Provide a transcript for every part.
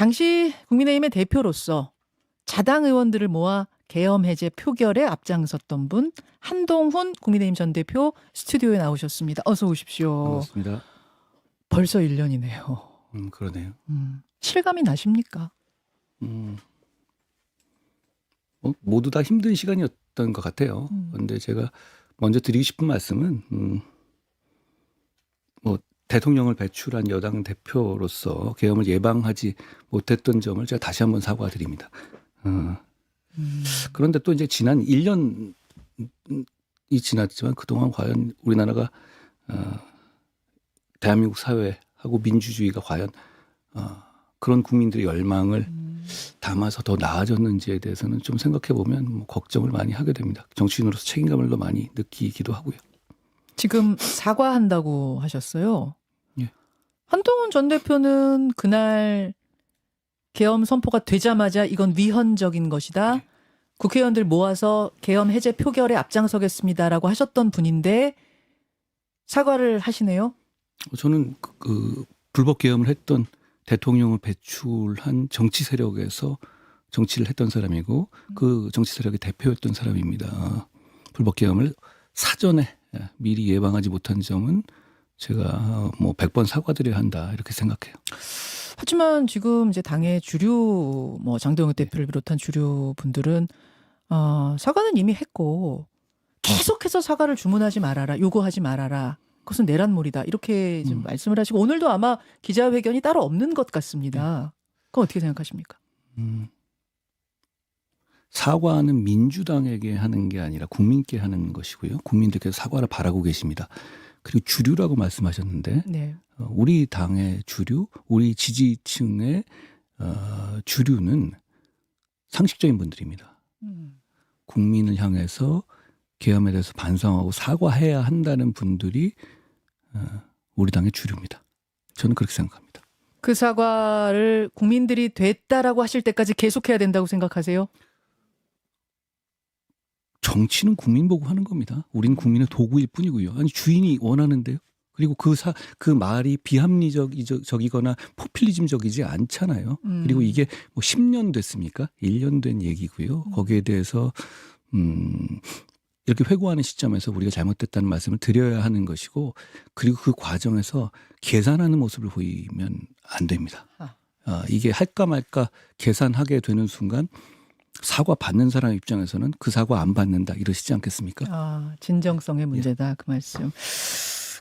당시 국민의힘의 대표로서 자당 의원들을 모아 계엄 해제 표결에 앞장섰던 분 한동훈 국민의힘 전 대표 스튜디오에 나오셨습니다. 어서 오십시오. 반갑습니다. 벌써 1년이네요. 그러네요. 실감이 나십니까? 모두 다 힘든 시간이었던 것 같아요. 그런데 제가 먼저 드리고 싶은 말씀은 대통령을 배출한 여당 대표로서 계엄을 예방하지 못했던 점을 제가 다시 한번 사과드립니다. 그런데 또 이제 지난 1년이 지났지만 그동안 과연 우리나라가 대한민국 사회하고 민주주의가 과연 그런 국민들의 열망을 담아서 더 나아졌는지에 대해서는 좀 생각해 보면 걱정을 많이 하게 됩니다. 정치인으로서 책임감을 더 많이 느끼기도 하고요. 지금 사과한다고 하셨어요. 예. 한동훈 전 대표는 그날 계엄 선포가 되자마자 이건 위헌적인 것이다. 예. 국회의원들 모아서 계엄 해제 표결에 앞장서겠습니다라고 하셨던 분인데 사과를 하시네요. 저는 그 불법 계엄을 했던 대통령을 배출한 정치 세력에서 정치를 했던 사람이고 그 정치 세력의 대표였던 사람입니다. 불법 계엄을 사전에 미리 예방하지 못한 점은 제가 100번 사과드려야 한다 이렇게 생각해요. 하지만 지금 이제 당의 주류 장동혁 대표를 비롯한 주류 분들은 사과는 이미 했고 계속해서 사과를 주문하지 말아라, 요구하지 말아라. 그것은 내란몰이다. 이렇게 좀 말씀을 하시고 오늘도 아마 기자회견이 따로 없는 것 같습니다. 그건 어떻게 생각하십니까? 사과는 민주당에게 하는 게 아니라 국민께 하는 것이고요. 국민들께서 사과를 바라고 계십니다. 그리고 주류라고 말씀하셨는데 네. 우리 당의 주류, 우리 지지층의 주류는 상식적인 분들입니다. 국민을 향해서 계엄에 대해서 반성하고 사과해야 한다는 분들이 우리 당의 주류입니다. 저는 그렇게 생각합니다. 그 사과를 국민들이 됐다라고 하실 때까지 계속해야 된다고 생각하세요? 정치는 국민 보고 하는 겁니다. 우리는 국민의 도구일 뿐이고요. 아니 주인이 원하는데요. 그리고 그 말이 비합리적이거나 포퓰리즘적이지 않잖아요. 그리고 이게 10년 됐습니까? 1년 된 얘기고요. 거기에 대해서 이렇게 회고하는 시점에서 우리가 잘못됐다는 말씀을 드려야 하는 것이고 그리고 그 과정에서 계산하는 모습을 보이면 안 됩니다. 이게 할까 말까 계산하게 되는 순간 사과 받는 사람 입장에서는 그 사과 안 받는다 이러시지 않겠습니까? 진정성의 문제다. 그 말씀.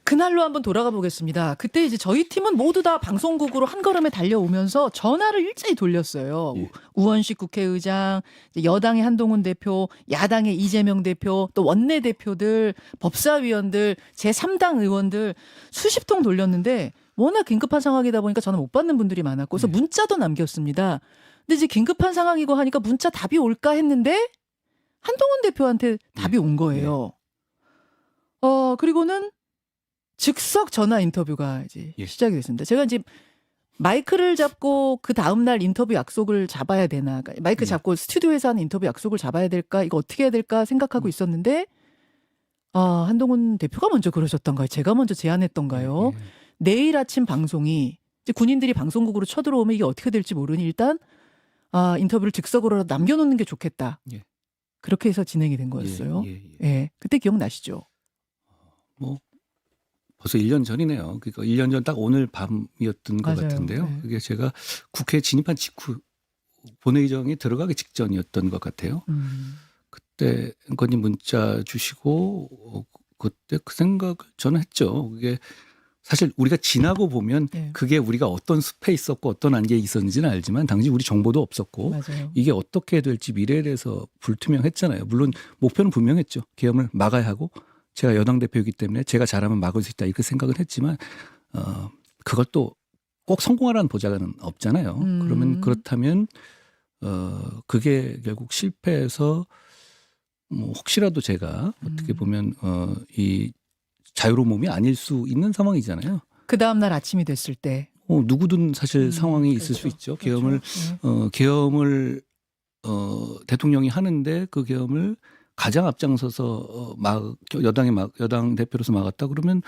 그날로 한번 돌아가 보겠습니다. 그때 이제 저희 팀은 모두 다 방송국으로 한 걸음에 달려오면서 전화를 일제히 돌렸어요. 예. 우원식 국회의장, 여당의 한동훈 대표, 야당의 이재명 대표, 또 원내대표들, 법사위원들, 제3당 의원들 수십 통 돌렸는데 워낙 긴급한 상황이다 보니까 저는 못 받는 분들이 많았고 그래서 문자도 남겼습니다. 근데 이제 긴급한 상황이고 하니까 문자 답이 올까 했는데 한동훈 대표한테 답이 온 거예요. 그리고는 즉석 전화 인터뷰가 이제 시작이 됐습니다. 제가 이제 마이크를 잡고 그 다음날 인터뷰 약속을 잡아야 되나, 그러니까 마이크 잡고 스튜디오에서 하는 인터뷰 약속을 잡아야 될까, 이거 어떻게 해야 될까 생각하고 있었는데 한동훈 대표가 먼저 그러셨던가요? 제가 먼저 제안했던가요? 내일 아침 방송이 이제 군인들이 방송국으로 쳐들어오면 이게 어떻게 될지 모르니 일단 인터뷰를 즉석으로 남겨놓는 게 좋겠다. 그렇게 해서 진행이 된 거였어요. 그때 기억나시죠? 벌써 1년 전이네요. 그러니까 1년 전 딱 오늘 밤이었던 것 맞아요. 같은데요. 네. 그게 제가 국회에 진입한 직후 본회의장에 들어가기 직전이었던 것 같아요. 그때 앵커님 문자 주시고 그때 그 생각을 저는 했죠. 그게 사실 우리가 지나고 보면 그게 우리가 어떤 숲에 있었고 어떤 안개에 있었는지는 알지만 당시 우리 정보도 없었고 맞아요. 이게 어떻게 될지 미래에 대해서 불투명했잖아요. 물론 목표는 분명했죠. 계엄을 막아야 하고 제가 여당 대표이기 때문에 제가 잘하면 막을 수 있다 이렇게 생각을 했지만 그걸 또 꼭 성공하라는 보장은 없잖아요. 그렇다면 그게 결국 실패해서 혹시라도 제가 어떻게 보면 이 자유로운 몸이 아닐 수 있는 상황이잖아요. 그 다음날 아침이 됐을 때 누구든 사실 상황이 있을 수 있죠. 계엄을 대통령이 하는데 그 계엄을 가장 앞장서서 여당 대표로서 막았다 그러면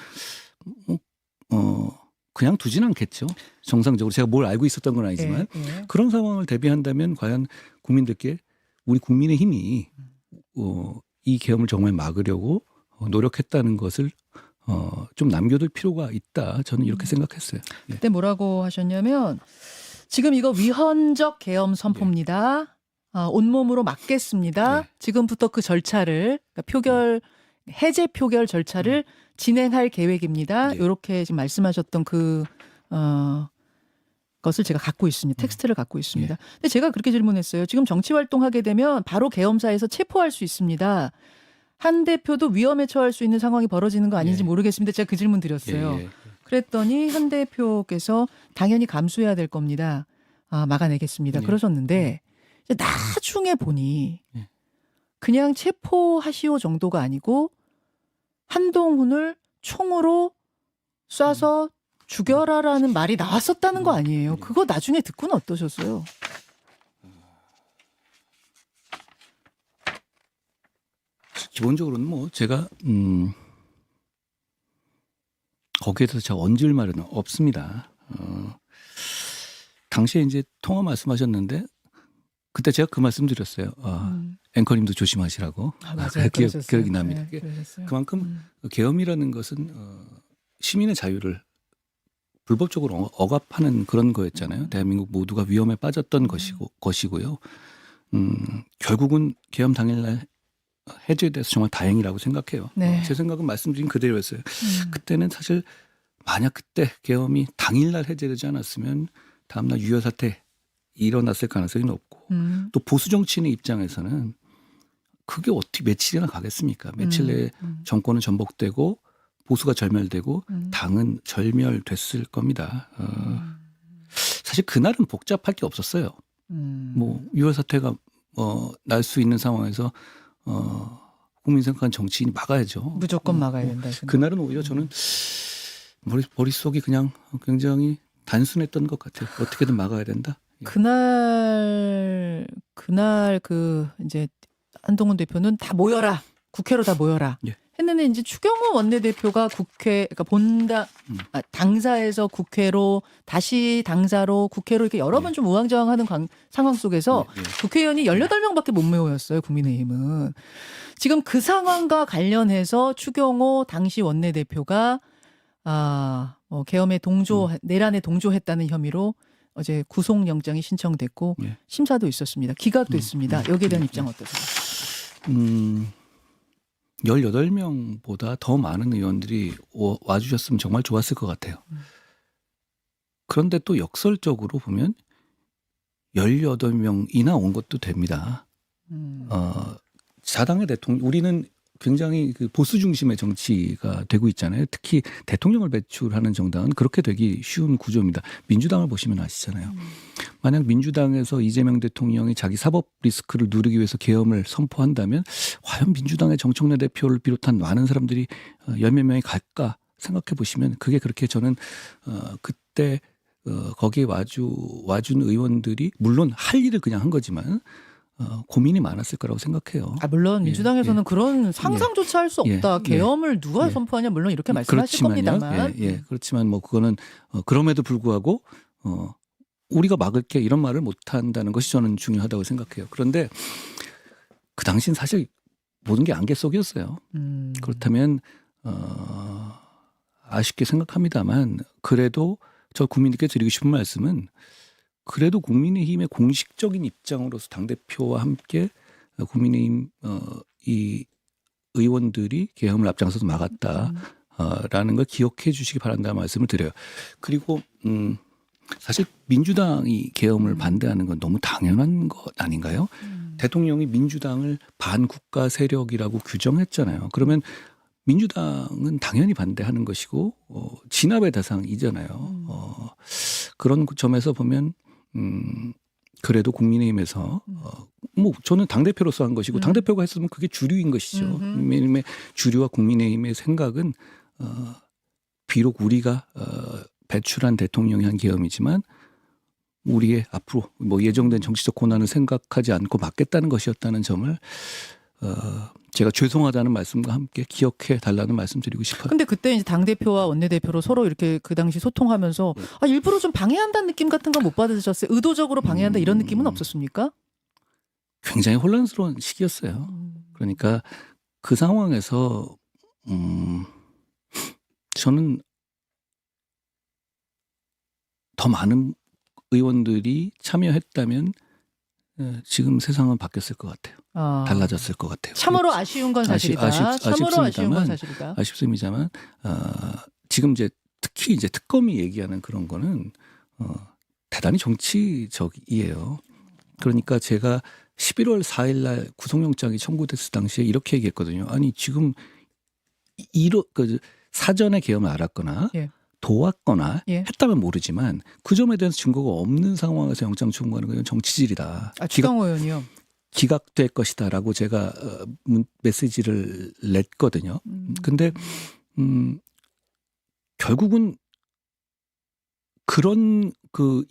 그냥 두진 않겠죠. 정상적으로 제가 뭘 알고 있었던 건 아니지만 그런 상황을 대비한다면 과연 국민들께 우리 국민의 힘이 이 계엄을 정말 막으려고 노력했다는 것을 좀 남겨둘 필요가 있다. 저는 이렇게 생각했어요. 예. 그때 뭐라고 하셨냐면 지금 이거 위헌적 계엄 선포입니다. 온몸으로 막겠습니다. 네. 지금부터 그 절차를 그러니까 해제 표결 절차를 진행할 계획입니다. 네. 이렇게 지금 말씀하셨던 그 것을 제가 갖고 있습니다. 텍스트를 갖고 있습니다. 근데 제가 그렇게 질문했어요. 지금 정치 활동하게 되면 바로 계엄사에서 체포할 수 있습니다. 한 대표도 위험에 처할 수 있는 상황이 벌어지는 거 아닌지 예. 모르겠습니다. 제가 그 질문 드렸어요. 예. 그랬더니 한 대표께서 당연히 감수해야 될 겁니다. 막아내겠습니다. 예. 그러셨는데 이제 나중에 보니 예. 그냥 체포하시오 정도가 아니고 한동훈을 총으로 쏴서 죽여라라는 말이 나왔었다는 거 아니에요. 그거 나중에 듣고는 어떠셨어요? 기본적으로는 뭐 제가 거기에 대해서 제가 얹을 말은 없습니다. 당시에 이제 통화 말씀하셨는데 그때 제가 그 말씀 드렸어요. 앵커님도 조심하시라고. 맞아요. 기억이 납니다. 네, 그러셨어요. 그만큼 계엄이라는 것은 시민의 자유를 불법적으로 억압하는 그런 거였잖아요. 대한민국 모두가 위험에 빠졌던 것이고요. 결국은 계엄 당일날 해제돼서 정말 다행이라고 생각해요. 네. 제 생각은 말씀드린 그대로였어요. 그때는 사실 만약 그때 계엄이 당일날 해제되지 않았으면 다음날 유혈 사태 일어났을 가능성이 높고 또 보수 정치인의 입장에서는 그게 어떻게 며칠이나 가겠습니까? 며칠 내에 정권은 전복되고 보수가 절멸되고 당은 절멸됐을 겁니다. 사실 그날은 복잡할 게 없었어요. 뭐 유혈 사태가 날 수 있는 상황에서 국민 생각한 정치인이 막아야죠. 무조건 막아야 된다. 그날은 오히려 저는 머릿속이 그냥 굉장히 단순했던 것 같아요. 어떻게든 막아야 된다. 그날 그 이제 한동훈 대표는 다 모여라. 국회로 다 모여라. 예. 했는데 이제 추경호 원내대표가 그러니까 당사에서 국회로 다시 당사로 국회로 이렇게 여러 번 좀 우왕좌왕하는 상황 속에서 국회의원이 18명밖에 못 모였어요. 국민의힘은. 지금 그 상황과 관련해서 추경호 당시 원내대표가 계엄에 내란에 동조했다는 혐의로 어제 구속영장이 신청됐고 심사도 있었습니다. 기각도 있습니다. 여기에 대한 입장 어떠세요? 18명보다 더 많은 의원들이 와주셨으면 정말 좋았을 것 같아요. 그런데 또 역설적으로 보면 18명이나 온 것도 됩니다. 자당의 대통령, 우리는 굉장히 그 보수 중심의 정치가 되고 있잖아요. 특히 대통령을 배출하는 정당은 그렇게 되기 쉬운 구조입니다. 민주당을 보시면 아시잖아요. 만약 민주당에서 이재명 대통령이 자기 사법 리스크를 누리기 위해서 계엄을 선포한다면 과연 민주당의 정청래 대표를 비롯한 많은 사람들이 열몇 명이 갈까 생각해 보시면 그게 그렇게 저는 그때 거기에 와준 의원들이 물론 할 일을 그냥 한 거지만 고민이 많았을 거라고 생각해요. 물론 민주당에서는 그런 상상조차 할 수 없다. 계엄을 누가 선포하냐 물론 이렇게 말씀하실 겁니다만. 그렇지만 뭐 그거는 그럼에도 불구하고 우리가 막을 게 이런 말을 못 한다는 것이 저는 중요하다고 생각해요. 그런데 그 당시는 사실 모든 게 안개 속이었어요. 그렇다면 아쉽게 생각합니다만 그래도 저 국민들께 드리고 싶은 말씀은 그래도 국민의힘의 공식적인 입장으로서 당대표와 함께 국민의힘 이 의원들이 계엄을 앞장서서 막았다라는 걸 기억해 주시기 바란다는 말씀을 드려요. 그리고 사실 민주당이 계엄을 반대하는 건 너무 당연한 것 아닌가요? 대통령이 민주당을 반국가 세력이라고 규정했잖아요. 그러면 민주당은 당연히 반대하는 것이고 진압의 대상이잖아요. 그런 점에서 보면 그래도 국민의힘에서 뭐 저는 당대표로서 한 것이고 당대표가 했으면 그게 주류인 것이죠. 국민의힘의 주류와 국민의힘의 생각은 비록 우리가 배출한 대통령이 한 계엄이지만 우리의 앞으로 뭐 예정된 정치적 고난을 생각하지 않고 막겠다는 것이었다는 점을 제가 죄송하다는 말씀과 함께 기억해 달라는 말씀드리고 싶어요. 근데 그때 이제 당 대표와 원내 대표로 서로 이렇게 그 당시 소통하면서 일부러 좀 방해한다는 느낌 같은 건 못 받으셨어요? 의도적으로 방해한다 이런 느낌은 없었습니까? 굉장히 혼란스러운 시기였어요. 그러니까 그 상황에서 저는 더 많은 의원들이 참여했다면 지금 세상은 바뀌었을 것 같아요. 달라졌을 것 같아요. 참으로 아쉬운 건 사실이다. 참으로 아쉬운 건 사실이다. 아쉽습니다만 지금 이제 특히 이제 특검이 얘기하는 그런 거는 대단히 정치적이에요. 그러니까 제가 11월 4일 날 구속영장이 청구됐을 당시에 이렇게 얘기했거든요. 아니 지금 사전에 계엄을 알았거나 예. 도왔거나 예. 했다면 모르지만 그 점에 대해서 증거가 없는 상황에서 영장 청구하는 건 추정질이다. 추정호 의원이요. 기각될 것이다라고 제가 메시지를 냈거든요. 근데 결국은 그런 그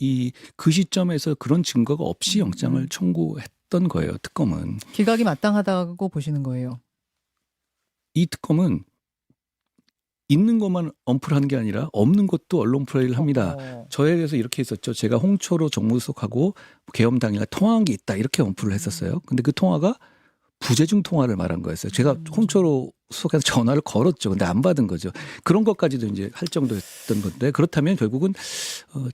시점에서 그런 증거가 없이 영장을 청구했던 거예요. 특검은. 기각이 마땅하다고 보시는 거예요. 이 특검은 있는 것만 언플한 게 아니라 없는 것도 언론 플레이를 합니다. 저에 대해서 이렇게 했었죠. 제가 홍초로 정무수석하고 계엄 당일날 통화한 게 있다 이렇게 언플을 했었어요. 근데 그 통화가 부재중 통화를 말한 거였어요. 제가 홍초로 수석에서 전화를 걸었죠. 근데 안 받은 거죠. 그런 것까지도 이제 할 정도였던 건데 그렇다면 결국은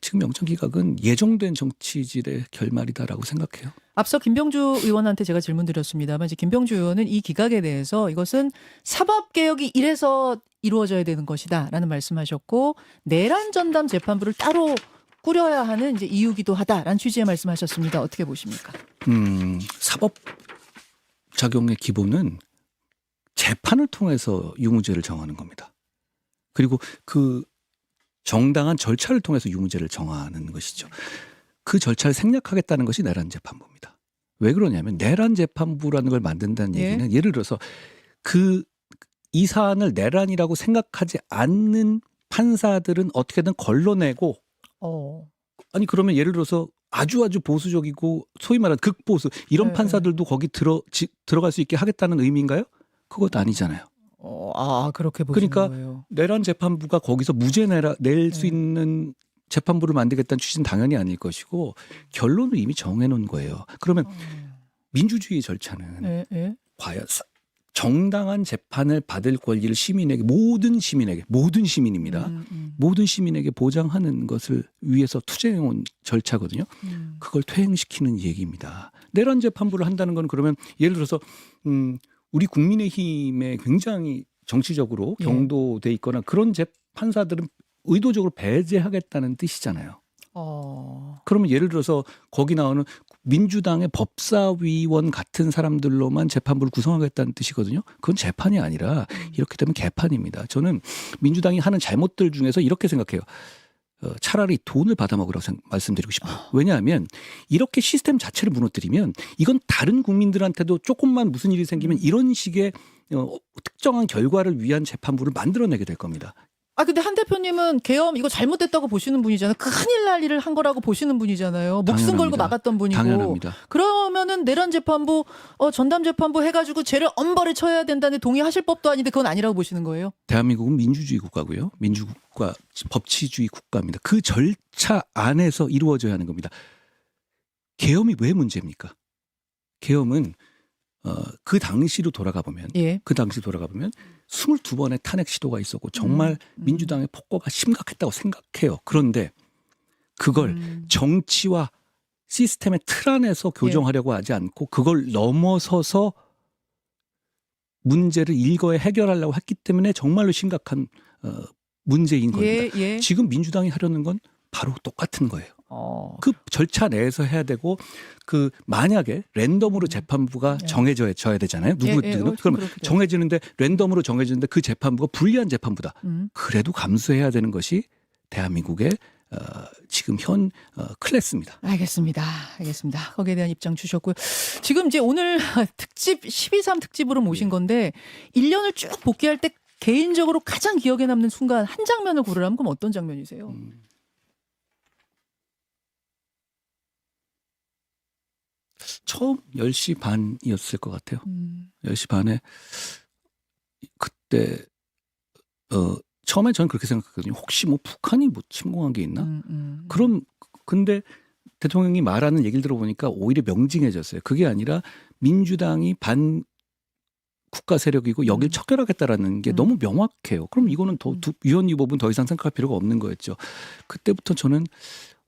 지금 영장 기각은 예정된 정치질의 결말이다라고 생각해요. 앞서 김병주 의원한테 제가 질문 드렸습니다만 이제 김병주 의원은 이 기각에 대해서 이것은 사법개혁이 이래서 이루어져야 되는 것이다라는 말씀하셨고 내란 전담 재판부를 따로 꾸려야 하는 이제 이유기도 하다라는 취지의 말씀하셨습니다. 어떻게 보십니까? 사법 작용의 기본은 재판을 통해서 유무죄를 정하는 겁니다. 그리고 그 정당한 절차를 통해서 유무죄를 정하는 것이죠. 그 절차를 생략하겠다는 것이 내란 재판부입니다. 왜 그러냐면 내란 재판부라는 걸 만든다는 얘기는 예를 들어서 이 사안을 내란이라고 생각하지 않는 판사들은 어떻게든 걸러내고 아니 그러면 예를 들어서 아주 보수적이고 소위 말하는 극보수 이런 판사들도 거기 들어갈 수 있게 하겠다는 의미인가요? 그것도 아니잖아요. 그렇게 보시는 그러니까 거예요. 내란 재판부가 거기서 무죄 낼 수 있는 재판부를 만들겠다는 취지는 당연히 아닐 것이고 결론을 이미 정해놓은 거예요. 그러면 민주주의 절차는 과연 정당한 재판을 받을 권리를 시민에게 모든 시민입니다. 모든 시민에게 보장하는 것을 위해서 투쟁해온 절차거든요. 그걸 퇴행시키는 얘기입니다. 내란 재판부를 한다는 건 그러면 예를 들어서 우리 국민의힘에 굉장히 정치적으로 경도돼 있거나 그런 판사들은 의도적으로 배제하겠다는 뜻이잖아요. 그러면 예를 들어서 거기 나오는 민주당의 법사위원 같은 사람들로만 재판부를 구성하겠다는 뜻이거든요. 그건 재판이 아니라 이렇게 되면 개판입니다. 저는 민주당이 하는 잘못들 중에서 이렇게 생각해요. 차라리 돈을 받아먹으라고 말씀드리고 싶어요. 왜냐하면 이렇게 시스템 자체를 무너뜨리면 이건 다른 국민들한테도 조금만 무슨 일이 생기면 이런 식의 특정한 결과를 위한 재판부를 만들어내게 될 겁니다. 근데 한 대표님은 계엄 이거 잘못됐다고 보시는 분이잖아요. 큰일 날 일을 한 거라고 보시는 분이잖아요. 목숨 당연합니다. 걸고 막았던 분이고. 당연합니다. 그러면은 내란 재판부, 전담 재판부 해가지고 죄를 엄벌에 처해야 된다는데 동의하실 법도 아닌데 그건 아니라고 보시는 거예요? 대한민국은 민주주의 국가고요. 민주국가, 법치주의 국가입니다. 그 절차 안에서 이루어져야 하는 겁니다. 계엄이 왜 문제입니까? 계엄은 그 당시로 돌아가 보면 22번의 탄핵 시도가 있었고 정말 민주당의 폭거가 심각했다고 생각해요. 그런데 그걸 정치와 시스템의 틀 안에서 교정하려고 하지 않고 그걸 넘어서서 문제를 일거에 해결하려고 했기 때문에 정말로 심각한 문제인 겁니다. 지금 민주당이 하려는 건 바로 똑같은 거예요. 그 절차 내에서 해야 되고 만약에 랜덤으로 재판부가 정해져야 되잖아요. 누구든 그러면 정해지는데 랜덤으로 정해지는데 그 재판부가 불리한 재판부다. 그래도 감수해야 되는 것이 대한민국의 지금 현 클래스입니다. 알겠습니다. 거기에 대한 입장 주셨고요. 지금 이제 오늘 특집 12.3 특집으로 모신 건데 1년을 쭉 복귀할 때 개인적으로 가장 기억에 남는 순간 한 장면을 고르라면 그럼 어떤 장면이세요? 처음 10시 반이었을 것 같아요. 10시 반에 그때 처음에 저는 그렇게 생각했거든요. 혹시 뭐 북한이 뭐 침공한 게 있나? 그럼 근데 대통령이 말하는 얘기를 들어보니까 오히려 명징해졌어요. 그게 아니라 민주당이 반 국가 세력이고 여길 척결하겠다라는 게 너무 명확해요. 그럼 이거는 더 위헌 위법은 더 이상 생각할 필요가 없는 거였죠. 그때부터 저는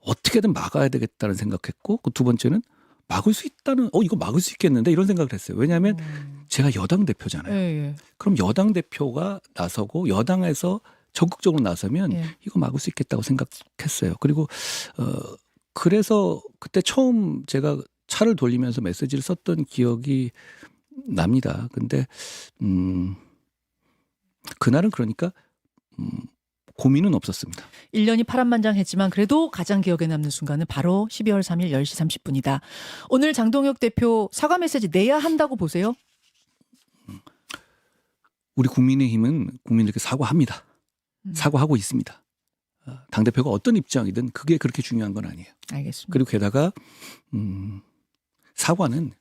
어떻게든 막아야 되겠다는 생각했고 그 두 번째는 막을 수 있다는 이거 막을 수 있겠는데 이런 생각을 했어요. 왜냐하면 제가 여당 대표잖아요. 예. 그럼 여당 대표가 나서고 여당에서 적극적으로 나서면 예. 이거 막을 수 있겠다고 생각했어요. 그리고 그래서 그때 처음 제가 차를 돌리면서 메시지를 썼던 기억이 납니다. 근데 그날은 그러니까 고민은 없었습니다. 1년이 파란만장했지만 그래도 가장 기억에 남는 순간은 바로 12월 3일 10시 30분이다. 오늘 장동혁 대표 사과 메시지 내야 한다고 보세요? 우리 국민의힘은 국민들께 사과합니다. 사과하고 있습니다. 당대표가 어떤 입장이든 그게 그렇게 중요한 건 아니에요. 알겠습니다. 그리고 게다가 사과는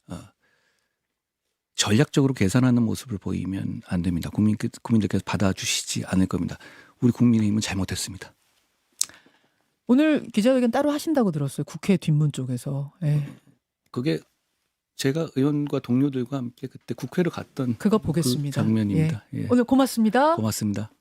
전략적으로 계산하는 모습을 보이면 안 됩니다. 국민들께서 받아주시지 않을 겁니다. 우리 국민의힘은 잘못했습니다. 오늘 기자회견 따로 하신다고 들었어요. 국회 뒷문 쪽에서. 예. 그게 제가 의원과 동료들과 함께 그때 국회를 갔던 그거 보겠습니다. 그 장면입니다. 예. 오늘 고맙습니다. 고맙습니다.